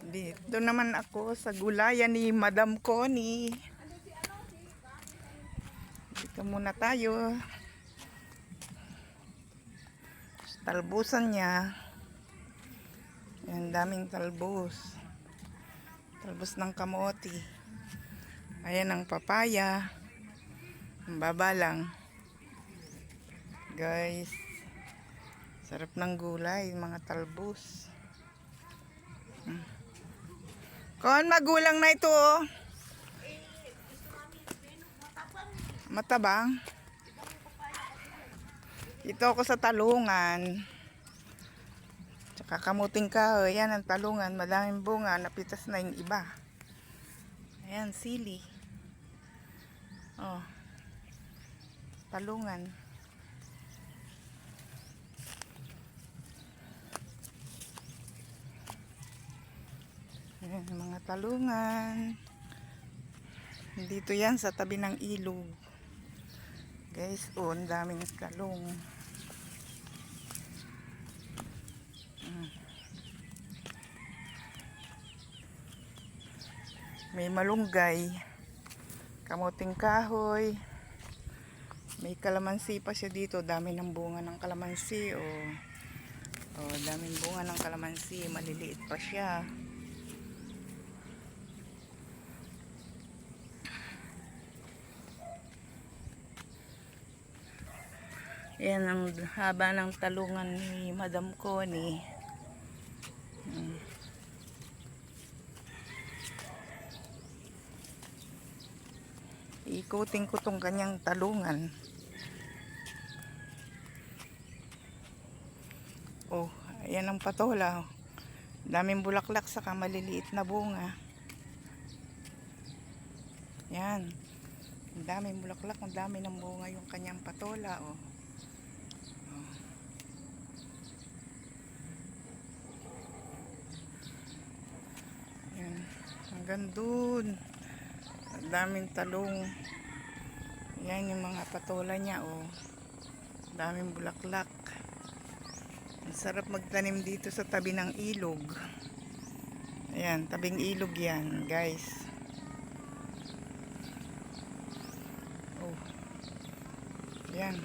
Dito naman ako sa gulayan ni Madam Connie. Dito muna tayo. Talbusan niya. Ayan, daming talbos. Talbos ng kamote. Ayan ang papaya. Ang baba lang. Guys. Sarap ng gulay, mga talbos. Kon, magulang na ito oh. Matabang. Ito ako sa talungan. Tsaka kamuting kahoy. Yan ang talungan. Madaming bunga. Napitas na yung iba. Ayan, sili. Oh. Talungan. Ayan, mga talungan. Dito yan sa tabi ng ilog. Guys, oh, ang daming talong. May malunggay. Kamuting kahoy. May kalamansi pa siya dito. Dami ng bunga ng kalamansi. Oh. Oh, daming bunga ng kalamansi. Maliliit pa siya. Yan ang haba ng talungan ni Madam Connie. Ikutin ko tong kanyang talungan. Oh, ayan ang patola. Daming bulaklak saka maliliit na bunga. Yan. Ang daming bulaklak, ang dami ng bunga yung kanyang patola. Oh. Yan. Hanggang dun. Ang daming talong. Yan yung mga patola niya. Oh. Ang daming bulaklak. Ang sarap magtanim dito sa tabi ng ilog. Ayan, tabing ilog yan, guys. Oh. Ayan.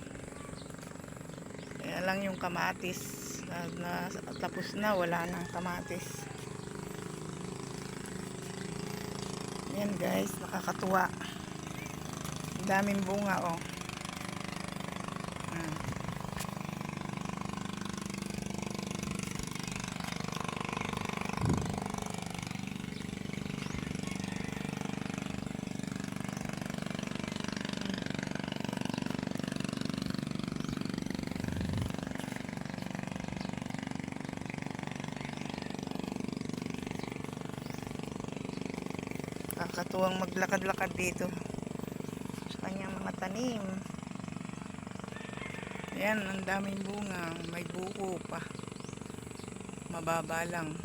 Kaya lang yung kamatis. Tapos na, wala nang kamatis. Ayan guys, nakakatuwa. Ang daming bunga, oh. Kakatuwang maglakad-lakad dito sa kanyang mga tanim. Ayan, ang daming bunga. May buko pa. Mababa lang.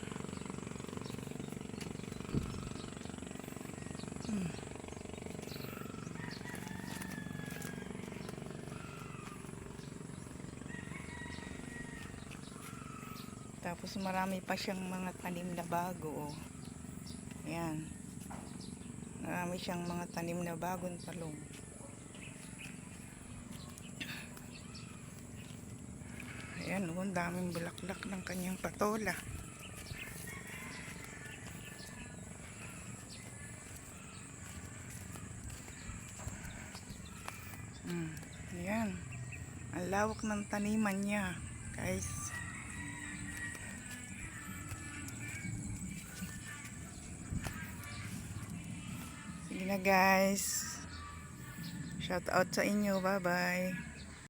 Tapos marami pa siyang mga tanim na bago. Oh. Ayan. Marami siyang mga tanim na bagong talong. Ayan, ang daming bulaklak ng kanyang patola. Ayan. Ang lawak ng taniman niya, guys. Sige na guys. Shout out sa inyo. Bye bye.